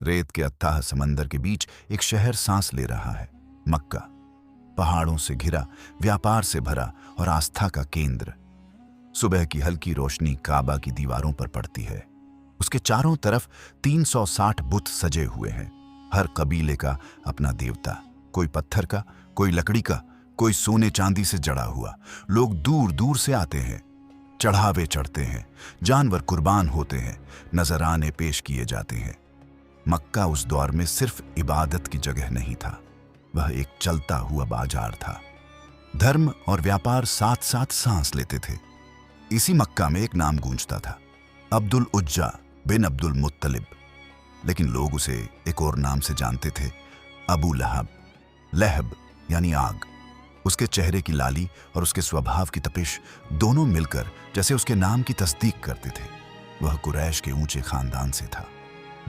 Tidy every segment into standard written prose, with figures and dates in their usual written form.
रेत के अथाह समंदर के बीच एक शहर सांस ले रहा है, मक्का। पहाड़ों से घिरा, व्यापार से भरा और आस्था का केंद्र। सुबह की हल्की रोशनी काबा की दीवारों पर पड़ती है। उसके चारों तरफ 360 बुत सजे हुए हैं। हर कबीले का अपना देवता, कोई पत्थर का, कोई लकड़ी का, कोई सोने चांदी से जड़ा हुआ। लोग दूर दूर से आते हैं, चढ़ावे चढ़ते हैं, जानवर कुर्बान होते हैं, नजराने पेश किए जाते हैं। मक्का उस दौर में सिर्फ इबादत की जगह नहीं था, वह एक चलता हुआ बाजार था। धर्म और व्यापार साथ साथ सांस लेते थे। इसी मक्का में एक नाम गूंजता था, अब्दुल उज्जा बिन अब्दुल मुत्तलिब। लेकिन लोग उसे एक और नाम से जानते थे, अबू लहब। लहब यानी आग। उसके चेहरे की लाली और उसके स्वभाव की तपिश दोनों मिलकर जैसे उसके नाम की तस्दीक करते थे। वह कुरैश के ऊंचे खानदान से था,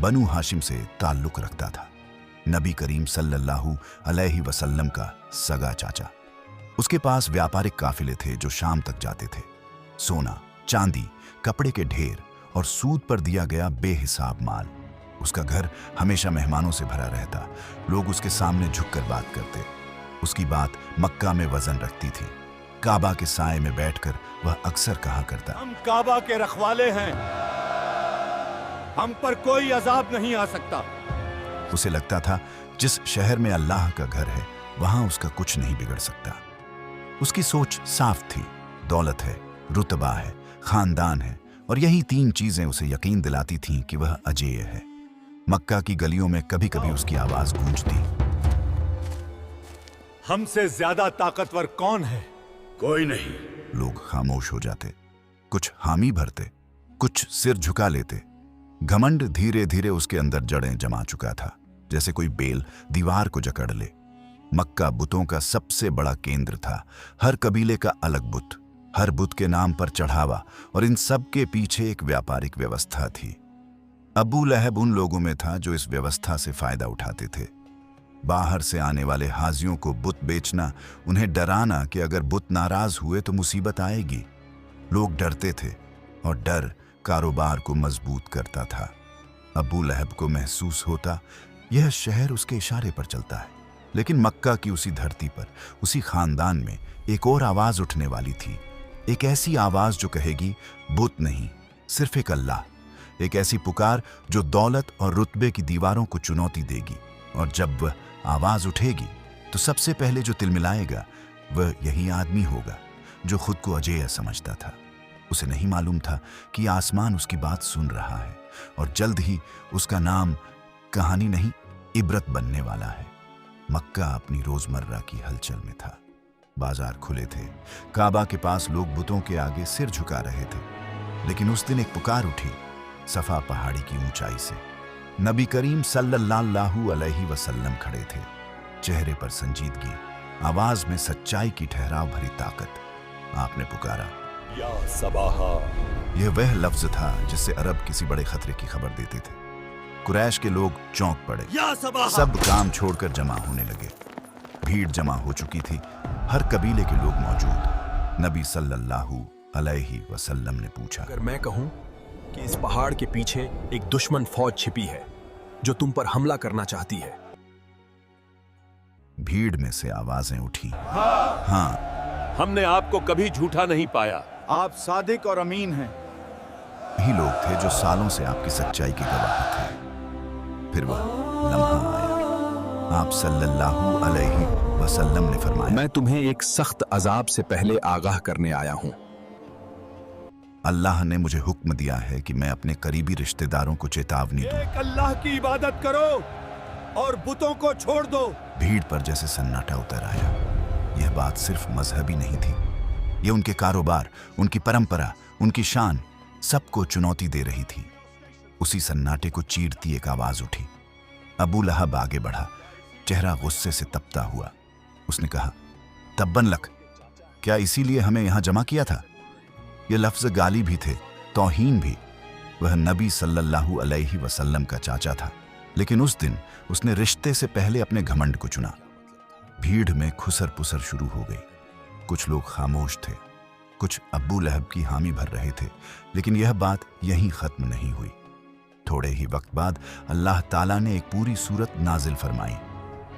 बनु हाशिम से ताल्लुक रखता था, नबी करीम सल्लल्लाहु अलैहि वसल्लम का सगा चाचा। उसके पास व्यापारिक काफिले थे जो शाम तक जाते थे। सोना, चांदी, कपड़े के ढेर और सूद पर दिया गया बेहिसाब माल। उसका घर हमेशा मेहमानों से भरा रहता। लोग उसके सामने झुककर बात करते। उसकी बात मक्का में वजन रखती थी। काबा के साए में बैठकर वह अक्सर कहा करता, हम काबा के रखवाले हैं, हम पर कोई अजाब नहीं आ सकता। उसे लगता था जिस शहर में अल्लाह का घर है वहां उसका कुछ नहीं बिगड़ सकता। उसकी सोच साफ थी, दौलत है, रुतबा है, खानदान है, और यही तीन चीजें उसे यकीन दिलाती थीं कि वह अजेय है। मक्का की गलियों में कभी कभी उसकी आवाज गूंजती, हमसे ज्यादा ताकतवर कौन है? कोई नहीं। लोग खामोश हो जाते, कुछ हामी भरते, कुछ सिर झुका लेते। घमंड धीरे धीरे उसके अंदर जड़ें जमा चुका था, जैसे कोई बेल दीवार को जकड़ ले। मक्का बुतों का सबसे बड़ा केंद्र था। हर कबीले का अलग बुत, हर बुत के नाम पर चढ़ावा, और इन सब के पीछे एक व्यापारिक व्यवस्था थी। अबू लहब उन लोगों में था जो इस व्यवस्था से फायदा उठाते थे। बाहर से आने वाले हाजियों को बुत बेचना, उन्हें डराना कि अगर बुत नाराज हुए तो मुसीबत आएगी। लोग डरते थे और डर कारोबार को मजबूत करता था। अबू लहब को महसूस होता यह शहर उसके इशारे पर चलता है। लेकिन मक्का की उसी धरती पर, उसी खानदान में एक और आवाज उठने वाली थी। एक ऐसी आवाज जो कहेगी, बुत नहीं, सिर्फ एक अल्लाह। एक ऐसी पुकार जो दौलत और रुतबे की दीवारों को चुनौती देगी। और जब वह आवाज उठेगी तो सबसे पहले जो तिलमिलाएगा वह यही आदमी होगा जो खुद को अजेय समझता था। उसे नहीं मालूम था कि आसमान उसकी बात सुन रहा है और जल्द ही उसका नाम कहानी नहीं, इबरत बनने वाला है। मक्का अपनी रोजमर्रा की हलचल में था। बाजार खुले थे, काबा के पास लोग बुतों के आगे सिर झुका रहे थे। लेकिन उस दिन एक पुकार उठी, सफा पहाड़ी की ऊंचाई से। नबी करीम सल्लल्लाहु अलैहि वसल्लम खड़े थे, चेहरे पर संजीदगी, आवाज में सच्चाई की ठहराव भरी ताकत। आपने पुकारा, या सबाहा। यह वह लफ्ज था जिससे अरब किसी बड़े खतरे की खबर देते थे। कुरैश के लोग चौंक पड़े, या सबाहा। सब काम छोड़कर जमा होने लगे। भीड़ जमा हो चुकी थी, हर कबीले के लोग मौजूद। नबी सल्लल्लाहु अलैहि वसल्लम ने पूछा, अगर मैं कहूं कि इस पहाड़ के पीछे एक दुश्मन फौज छिपी है जो तुम पर हमला करना चाहती है? भीड़ में से आवाजें उठी, हाँ। हमने आपको कभी झूठा नहीं पाया, आप सादिक और अमीन हैं। यही लोग थे जो सालों से आपकी सच्चाई के गवाह थे। फिर वह लम्हा आया। आप सल्लल्लाहु अलैहि वसल्लम ने फरमाया, मैं तुम्हें एक सख्त अजाब से पहले आगाह करने आया हूं। अल्लाह ने मुझे हुक्म दिया है कि मैं अपने करीबी रिश्तेदारों को चेतावनी दूं। एक अल्लाह की इबादत करो और बुतों को छोड़ दो। भीड़ पर जैसे सन्नाटा उतर आया। यह बात सिर्फ मजहबी नहीं थी, यह उनके कारोबार, उनकी परंपरा, उनकी शान, सबको चुनौती दे रही थी। उसी सन्नाटे को चीरती एक आवाज उठी। अबू लहब आगे बढ़ा, चेहरा गुस्से से तपता हुआ। उसने कहा, तब्बन लक, क्या इसीलिए हमें यहां जमा किया था? ये लफ्ज गाली भी थे, तौहीन भी। वह नबी सल्लल्लाहु अलैहि वसल्लम का चाचा था, लेकिन उस दिन उसने रिश्ते से पहले अपने घमंड को चुना। भीड़ में खुसर पुसर शुरू हो गई। कुछ लोग खामोश थे, कुछ अब्बू लहब की हामी भर रहे थे। लेकिन यह बात यहीं खत्म नहीं हुई। थोड़े ही वक्त बाद अल्लाह ताला ने एक पूरी सूरत नाजिल फरमाई।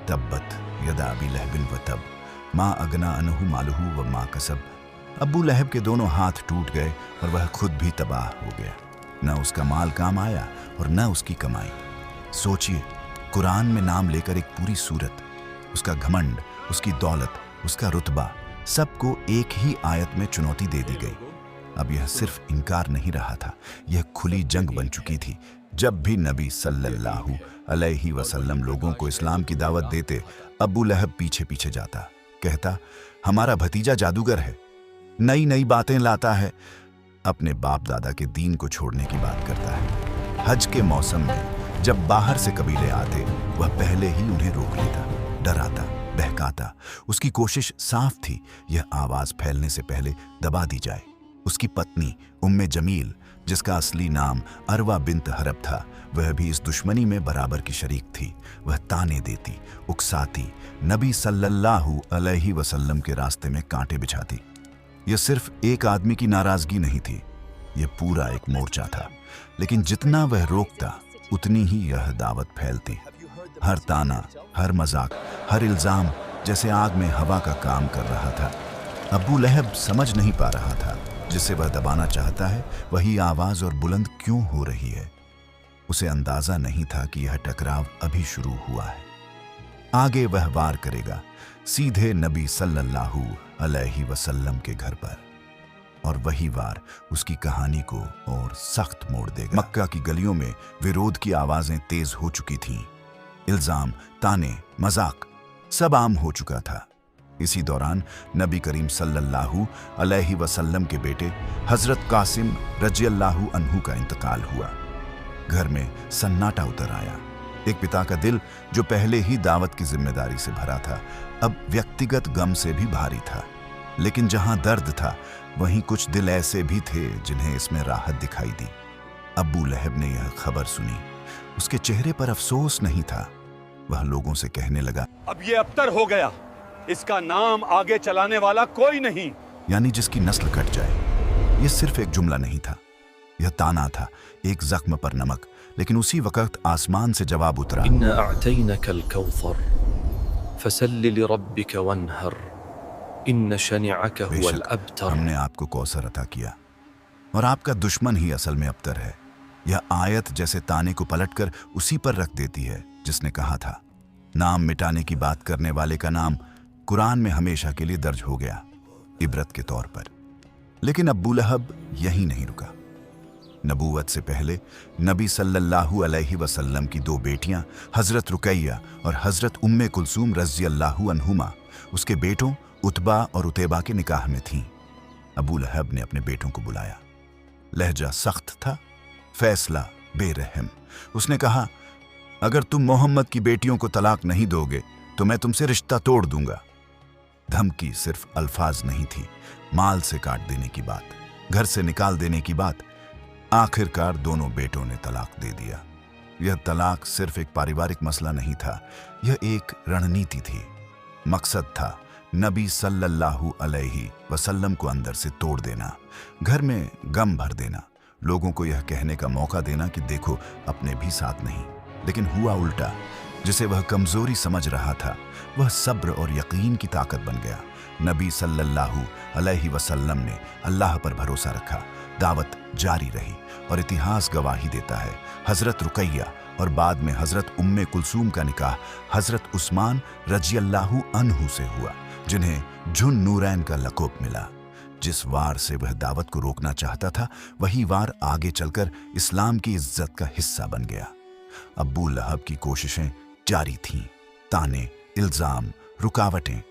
तब्बत यदा अबी लहबिन व तब माँ अगना अनहु मालहू व माँ कसब। अब्बू लहब के दोनों हाथ टूट गए और वह खुद भी तबाह हो गया। न उसका माल काम आया और न उसकी कमाई। सोचिए, कुरान में नाम लेकर एक पूरी सूरत, उसका घमंड, उसकी दौलत, उसका रुतबा, सबको एक ही आयत में चुनौती दे दी गई। अब यह सिर्फ इनकार नहीं रहा था, यह खुली जंग बन चुकी थी। जब भी नबी सल्लल्लाहु अलैहि वसल्लम लोगों को इस्लाम की दावत देते, अबू लहब पीछे पीछे जाता, कहता हमारा भतीजा जादूगर है, नई नई बातें लाता है, अपने बाप दादा के दीन को छोड़ने की बात करता है। हज के मौसम में जब बाहर से कबीले आते, वह पहले ही उन्हें रोक लेता, डराता, बहकाता। उसकी कोशिश साफ थी, यह आवाज फैलने से पहले दबा दी जाए। उसकी पत्नी उम्मे जमील, जिसका असली नाम अरवा बिन्त हरब था, वह भी इस दुश्मनी में बराबर की शरीक थी। वह ताने देती, उकसाती, नबी सल्लल्लाहु अलैहि वसल्लम के रास्ते में कांटे बिछाती। यह सिर्फ एक आदमी की नाराजगी नहीं थी, यह पूरा एक मोर्चा था। लेकिन जितना वह रोकता, उतनी ही यह दावत फैलती। हर ताना, हर मजाक, हर इल्जाम जैसे आग में हवा का काम कर रहा था। अबू लहब समझ नहीं पा रहा था, जिसे वह दबाना चाहता है वही आवाज और बुलंद क्यों हो रही है। उसे अंदाजा नहीं था कि यह टकराव अभी शुरू हुआ है। आगे वह वार करेगा सीधे नबी सल्लल्लाहु अलैहि वसल्लम के घर पर, और वही वार उसकी कहानी को और सख्त मोड़ देगा। मक्का की गलियों में विरोध की आवाजें तेज हो चुकी थीं। इल्जाम, ताने, मजाक सब आम हो चुका था। इसी दौरान नबी करीम सल्लल्लाहु अलैहि वसल्लम के बेटे हजरत कासिम रज़ियल्लाहु अन्हु का इंतकाल हुआ। घर में सन्नाटा उतर आया। एक पिता का दिल जो पहले ही दावत की जिम्मेदारी से भरा था, अब व्यक्तिगत गम से भी भारी था। लेकिन जहां दर्द था, वहीं कुछ दिल ऐसे भी थे जिन्हें इसमें राहत दिखाई दी। अब्बू लहब ने यह खबर सुनी। उसके चेहरे पर अफसोस नहीं था। वह लोगों से कहने लगा, अब ये अबतर हो गया, इसका नाम आगे चलाने वाला कोई नहीं। यानी जिसकी नस्ल कट जाए। यह सिर्फ एक जुमला नहीं था, यह ताना था, एक जख्म पर नमक। लेकिन उसी वक्त आसमान से जवाब उतरा, इन्ना अअतैनकल कौसर फसल्लि लिरब्बिक वन्हर इन्न शनिअक हुवल अबतर। हमने आपको कौसर अता किया और आपका दुश्मन ही असल में अबतर है। यह आयत जैसे ताने को पलटकर उसी पर रख देती है जिसने कहा था। नाम मिटाने की बात करने वाले का नाम कुरान में हमेशा के लिए दर्ज हो गया, इबरत के तौर पर। लेकिन अब्बू लहब यहीं नहीं रुका। नबूवत से पहले नबी सल्लल्लाहु अलैहि वसल्लम की दो बेटियां हजरत रुकैया और हजरत उम्मे कुलसूम रज़ियल्लाहु अन्हुमा उसके बेटों उतबा और उतैबा के निकाह में थीं। अबू लहब ने अपने बेटों को बुलाया। लहजा सख्त था, फैसला बेरहम। उसने कहा, अगर तुम मोहम्मद की बेटियों को तलाक नहीं दोगे तो मैं तुमसे रिश्ता तोड़ दूंगा। धमकी सिर्फ अल्फाज नहीं थी, माल से काट देने की बात, घर से निकाल देने की बात। आखिरकार दोनों बेटों ने तलाक दे दिया। यह तलाक सिर्फ एक पारिवारिक मसला नहीं था, यह एक रणनीति थी। मकसद था नबी सल्लल्लाहु अलैहि वसल्लम को अंदर से तोड़ देना, घर में गम भर देना, लोगों को यह कहने का मौका देना कि देखो अपने भी साथ नहीं। लेकिन हुआ उल्टा। जिसे वह कमजोरी समझ रहा था, वह सब्र और यकीन की ताकत बन गया। नबी सल्लल्लाहु अलैहि वसल्लम ने अल्लाह पर भरोसा रखा। दावत जारी रही और इतिहास गवाही देता है, हजरत रुकैया और बाद में हजरत उम्मे कुलसूम का निकाह हजरत उस्मान रज़ियल्लाहु अन्हु से हुआ, जिन्हें जुन नूरैन का लक़ब मिला। जिस वार से वह दावत को रोकना चाहता था, वही वार आगे चलकर इस्लाम की इज्जत का हिस्सा बन गया। अब्बू लहब की कोशिशें जारी थीं, ताने, इल्जाम, रुकावटें।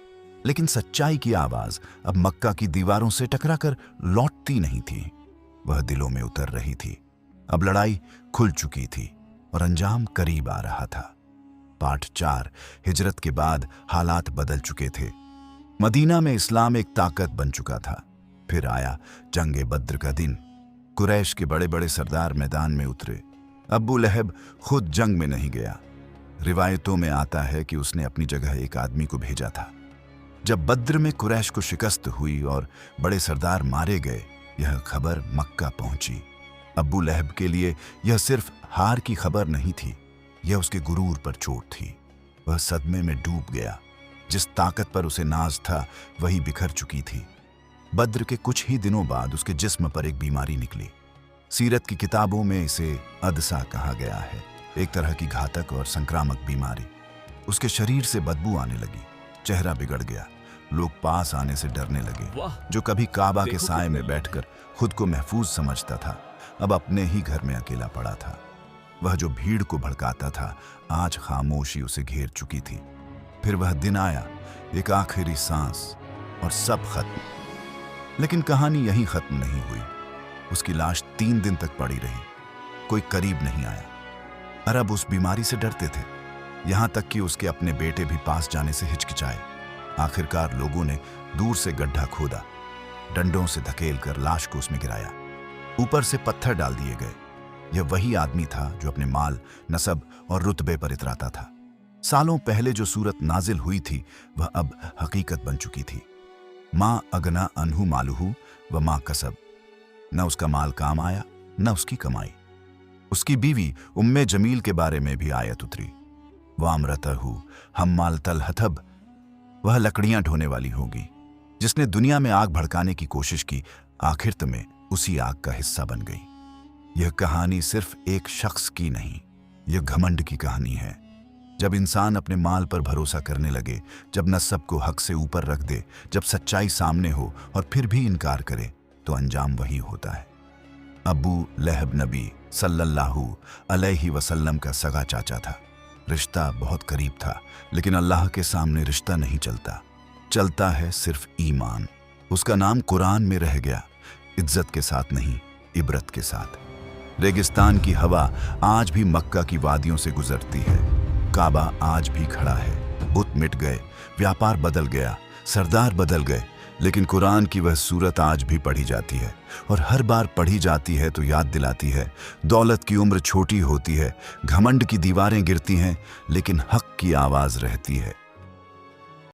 लेकिन सच्चाई की आवाज अब मक्का की दीवारों से टकराकर लौटती नहीं थी, वह दिलों में उतर रही थी। अब लड़ाई खुल चुकी थी और अंजाम करीब आ रहा था। पाठ 4 हिजरत के बाद हालात बदल चुके थे। मदीना में इस्लाम एक ताकत बन चुका था। फिर आया जंगे बद्र का दिन। कुरैश के बड़े बड़े सरदार मैदान में उतरे। अब्बू लहब खुद जंग में नहीं गया। रिवायतों में आता है कि उसने अपनी जगह एक आदमी को भेजा था। जब बद्र में कुरैश को शिकस्त हुई और बड़े सरदार मारे गए, यह खबर मक्का पहुंची। अब्बू लहब के लिए यह सिर्फ हार की खबर नहीं थी, यह उसके गुरूर पर चोट थी। वह सदमे में डूब गया। जिस ताकत पर उसे नाज था वही बिखर चुकी थी। बद्र के कुछ ही दिनों बाद उसके जिस्म पर एक बीमारी निकली। सीरत की किताबों में इसे अदसा कहा गया है, एक तरह की घातक और संक्रामक बीमारी। उसके शरीर से बदबू आने लगी, चेहरा बिगड़ गया, लोग पास आने से डरने लगे। जो कभी काबा के साए में बैठकर खुद को महफूज समझता था, अब अपने ही घर में अकेला पड़ा था। वह जो भीड़ को भड़काता था, आज खामोशी उसे घेर चुकी थी। फिर वह दिन आया, एक आखिरी सांस, और सब खत्म। लेकिन कहानी यहीं खत्म नहीं हुई। उसकी लाश 3 दिन तक पड़ी रही, कोई करीब नहीं आया। अरब उस बीमारी से डरते थे, यहां तक कि उसके अपने बेटे भी पास जाने से हिचकिचाए। आखिरकार लोगों ने दूर से गड्ढा खोदा, डंडों से धकेलकर लाश को उसमें गिराया। ऊपर से पत्थर डाल दिए गए। यह वही आदमी था जो अपने माल, नसब और रुतबे पर इतराता था। सालों पहले जो सूरत नाजिल हुई थी वह अब हकीकत बन चुकी थी। माँ अगना अनहु मालूहू व माँ कसब। न उसका माल काम आया, न उसकी कमाई। उसकी बीवी उम्मे जमील के बारे में भी आयत उतरी। वामरतहु हम्माल तल हथब। वह लकड़ियां ढोने वाली होगी। जिसने दुनिया में आग भड़काने की कोशिश की, आखिर में उसी आग का हिस्सा बन गई। यह कहानी सिर्फ एक शख्स की नहीं, यह घमंड की कहानी है। जब इंसान अपने माल पर भरोसा करने लगे, जब नसब को हक से ऊपर रख दे, जब सच्चाई सामने हो और फिर भी इनकार करे, तो अंजाम वही होता है। अबू लहब नबी सल्लल्लाहु अलैहि वसल्लम का सगा चाचा था। रिश्ता बहुत करीब था, लेकिन अल्लाह के सामने रिश्ता नहीं चलता, चलता है सिर्फ ईमान। उसका नाम कुरान में रह गया, इज्जत के साथ नहीं, इबरत के साथ। रेगिस्तान की हवा आज भी मक्का की वादियों से गुजरती है। काबा आज भी खड़ा है। बुत मिट गए, व्यापार बदल गया, सरदार बदल गए, लेकिन कुरान की वह सूरत आज भी पढ़ी जाती है। और हर बार पढ़ी जाती है तो याद दिलाती है, दौलत की उम्र छोटी होती है, घमंड की दीवारें गिरती हैं, लेकिन हक की आवाज रहती है।